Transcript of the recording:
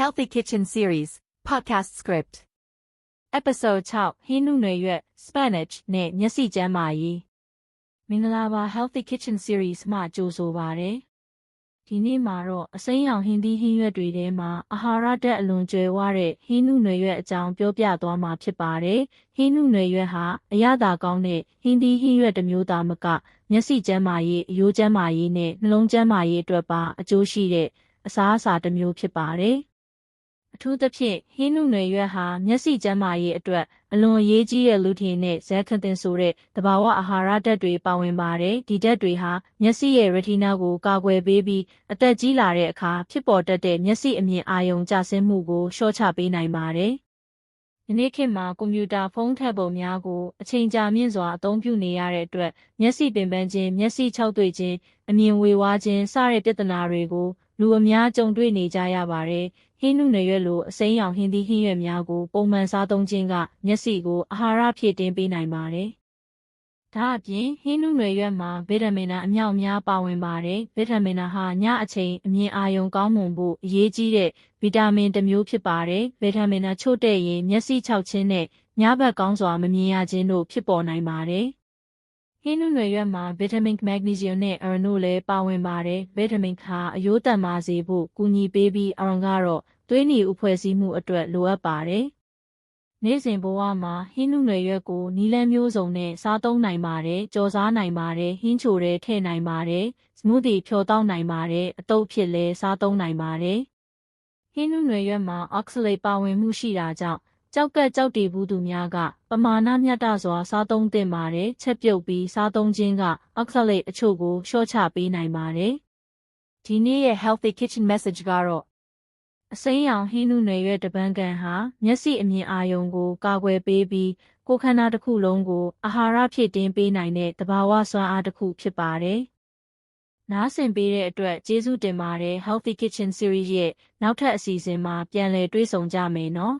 Healthy Kitchen Series Podcast Script Episode 6 ဟင်းနုနယ်ရွက် Spinach နဲ့မျက်စိကျန်းမာရေးမင်္ဂလာပါ Healthy Kitchen Series မှာကြိုဆိုပါရစေဒီနေ့မှာတော့အစိမ်းရောင်ဟင်းသီးဟင်းရွက်တွေထဲမှာအာဟာရဓာတ်အလွန်ကျွယ်ဝတဲ့ဟင်းနုနယ်ရွက်အကြောင်းပြောပြသွားမှာဖြစ်ပါတယ်ဟင်းနုနယ်ရွက်ဟာအရသာကောင်းတဲ့ဟင်းသီးဟင်းရွက်တစ်မျိုးသားမကမျက်စိကျန်းမာရေးအရိုးကျန်းမာရေးနဲ့နှလုံးကျန်းမာရေးအတွက်ပါအကျိုးရှိတဲ့အစားအစာတစ်မျိုးဖြစ်ပါတယ်အထူးသဖြင့်ဟင်းနုနယ်ရွက်ဟာမျက်စိကျန်းမာရေးအတွက်အလွန်အရေးကြီးတဲ့လူထင်နဲ့ဇက်ခတင်ဆိုတဲ့သဘာဝအာဟာရဓာတ်တွေပါဝင်ပါတယ်ဒီဓာတ်တွေဟာမျက်စိရဲ့ retina ကိုကာကွယ်ပေးပြီးအသက်ကြီးလာတဲ့အခါဖြစ်ပေါ်တတ်တဲ့မျက်စိအမြင်အာရုံကျဆင်းမှုကိုလျှော့ချပေးနိုင်ပါတယ်ဒီနေ့ခေတ်မှာကွန်ပျူတာဖုန်းထက်ပုံများကိုအချိန်ကြာမြင့်စွာအသုံးပြုနေရတဲ့အတွက်မျက်စိပင်ပန်းခြင်းမျက်စိခြောက်သွေ့ခြင်းအမြင်ဝေဝါးခြင်းစတဲ့ပြဿနာတွေကိုလူအများကြုံတွေ့နေကြရပါတယ်ဟင်းနုနယ်ရွက်လိုအစိမ်းရောင်ဟင်းသီးဟင်းရွက်များကိုပုံမှန်စားသုံးခြင်းကမျက်စိကိုအာဟာရဖြည့်တင်းပေးနိုင်ပါတယ်။ဒါအပြင်ဟင်းနုနယ်ရွက်မှာဗီတာမင်အမြောက်အများပါဝင်ပါတယ်။ဗီတာမင်ဟာညအချိန်အမြင်အာရုံကောင်းမွန်ဖို့အရေးကြီးတဲ့ဗီတာမင်တစ်မျိုးဖြစ်ပါတယ်။ဗီတာမင်ချို့တဲ့ရင်မျက်စိခြောက်ခြင်းနဲ့ညဘက်ကောင်းစွာမမြင်ရခြင်းတို့ဖြစ်ပေါ်နိုင်ပါတယ်။ဟင်းနုနယ်ရွက်မှာဗီတာမင်မက်ဂနီဆီယမ်နဲ့အရွန်တို့လည်းပါဝင်ပါတယ်ဗီတာမင်ဟာအရိုးတန်မာစေဖို့ကူညီပေးပြီးအရွန်ကတော့သွေးနီဥဖွဲ့စည်းမှုအတွက်လိုအပ်ပါတယ်နေ့စဉ်ဘဝမှာဟင်းနုနယ်ရွက်ကိုနီလန်းမျိုးစုံနဲ့စားသုံးနိုင်ပါတယ်ကြော်စားနိုင်ပါတယ်ဟင်းချိုထဲထည့်နိုင်ပါတယ်စမူသီဖြော်တောက်နိုင်ပါတယ်အတုပ်ဖြစ်လဲစားသုံးနိုင်ပါတယ်ဟင်းနုနယ်ရွက်မှာအောက်ဆလိတ်ပါဝင်မှုရှိတာကြောင့်ကြောက်ကက်ကြောက်တည်ဘူးသူများကပမာဏမျှတစွာစားသုံးသင့်ပါတယ်ချက်ပြုတ်ပြီးစားသုံးခြင်းကအောက်ဆလိတ်အချို့ကိုလျှော့ချပေးနိုင်ပါတယ်ဒီနေ့ရဲ့ Healthy Kitchen Message ကတော့အစိမ်းရောင်ဟင်းနုနယ်ရွက်တပန်းကန်ဟာမျက်စိအမြင်အာရုံကိုကာကွယ်ပေးပြီးကိုယ်ခန္ဓာတစ်ခုလုံးကိုအာဟာရဖြည့်တင်းပေးနိုင်တဲ့သဘာဝစွမ်းအားတစ်ခုဖြစ်ပါတယ်နားဆင်ပေးတဲ့အတွက်ကျေးဇူးတင်ပါတယ် Healthy Kitchen Series ရဲ့နောက်ထပ်အစီအစဉ်မှာပြန်လည်တွေ့ဆုံကြမယ်နော်